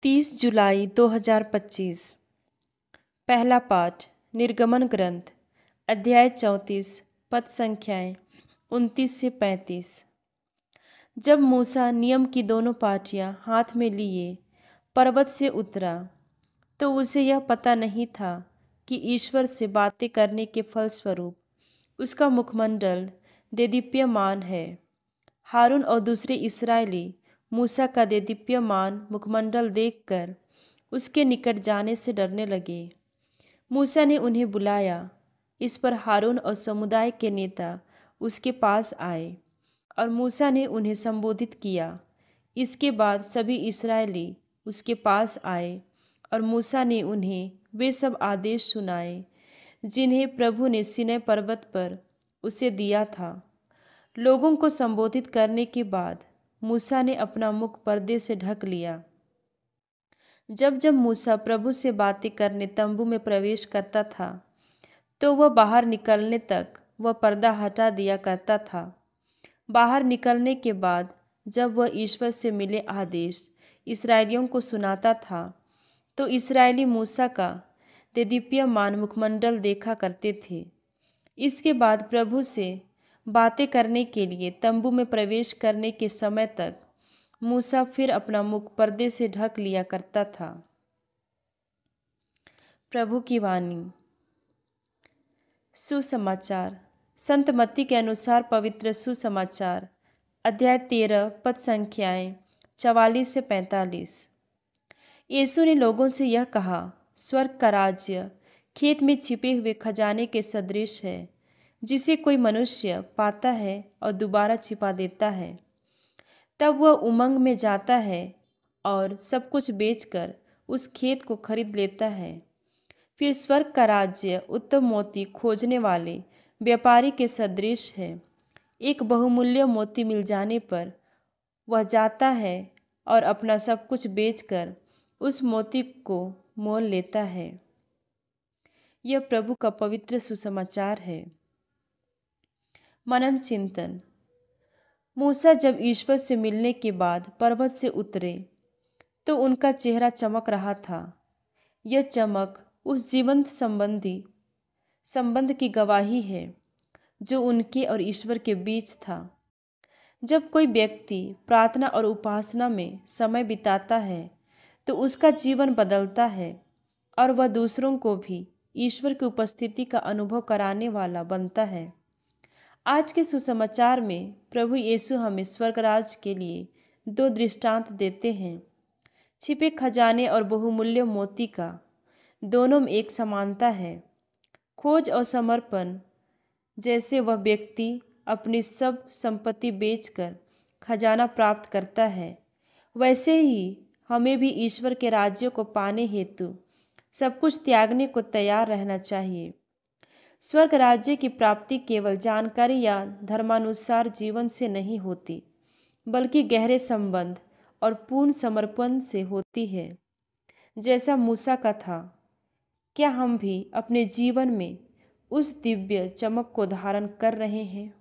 30 जुलाई 2025। पहला पाठ निर्गमन ग्रंथ अध्याय 34 पद संख्याएं 29 से 35। जब मूसा नियम की दोनों पाटियां हाथ में लिए पर्वत से उतरा तो उसे यह पता नहीं था कि ईश्वर से बातें करने के फलस्वरूप उसका मुखमंडल देदीप्यमान है। हारून और दूसरे इस्राएली मूसा का देदीप्यमान मुखमंडल देखकर उसके निकट जाने से डरने लगे। मूसा ने उन्हें बुलाया। इस पर हारून और समुदाय के नेता उसके पास आए और मूसा ने उन्हें संबोधित किया। इसके बाद सभी इस्राएली उसके पास आए और मूसा ने उन्हें वे सब आदेश सुनाए जिन्हें प्रभु ने सीनै पर्वत पर उसे दिया था। लोगों को संबोधित करने के बाद मूसा ने अपना मुख पर्दे से ढक लिया। जब जब मूसा प्रभु से बातें करने तंबू में प्रवेश करता था तो वह बाहर निकलने तक वह पर्दा हटा दिया करता था। बाहर निकलने के बाद जब वह ईश्वर से मिले आदेश इस्राएलियों को सुनाता था तो इस्राएली मूसा का देदीप्यमान मुखमंडल देखा करते थे। इसके बाद प्रभु से बातें करने के लिए तंबू में प्रवेश करने के समय तक मूसा फिर अपना मुख पर्दे से ढक लिया करता था। प्रभु की वाणी। सुसमाचार। संत मत्ती के अनुसार पवित्र सुसमाचार अध्याय 13 पद संख्याएं 44 से 45। यीशु ने लोगों से यह कहा, स्वर्ग का राज्य खेत में छिपे हुए खजाने के सदृश है जिसे कोई मनुष्य पाता है और दोबारा छिपा देता है। तब वह उमंग में जाता है और सब कुछ बेचकर उस खेत को खरीद लेता है। फिर स्वर्ग का राज्य उत्तम मोती खोजने वाले व्यापारी के सदृश है। एक बहुमूल्य मोती मिल जाने पर वह जाता है और अपना सब कुछ बेचकर उस मोती को मोल लेता है। यह प्रभु का पवित्र सुसमाचार है। मनन चिंतन। मूसा जब ईश्वर से मिलने के बाद पर्वत से उतरे तो उनका चेहरा चमक रहा था। यह चमक उस जीवंत संबंध की गवाही है जो उनके और ईश्वर के बीच था। जब कोई व्यक्ति प्रार्थना और उपासना में समय बिताता है तो उसका जीवन बदलता है और वह दूसरों को भी ईश्वर की उपस्थिति का अनुभव कराने वाला बनता है। आज के सुसमाचार में प्रभु यीशु हमें स्वर्गराज के लिए दो दृष्टांत देते हैं। छिपे खजाने और बहुमूल्य मोती का दोनों में एक समानता है। खोज और समर्पण जैसे वह व्यक्ति अपनी सब संपत्ति बेचकर खजाना प्राप्त करता है, वैसे ही हमें भी ईश्वर के राज्य को पाने हेतु सब कुछ त्यागने को तैयार रहना चाहिए। स्वर्ग राज्य की प्राप्ति केवल जानकारी या धर्मानुसार जीवन से नहीं होती, बल्कि गहरे संबंध और पूर्ण समर्पण से होती है, जैसा मूसा का था। क्या हम भी अपने जीवन में उस दिव्य चमक को धारण कर रहे हैं?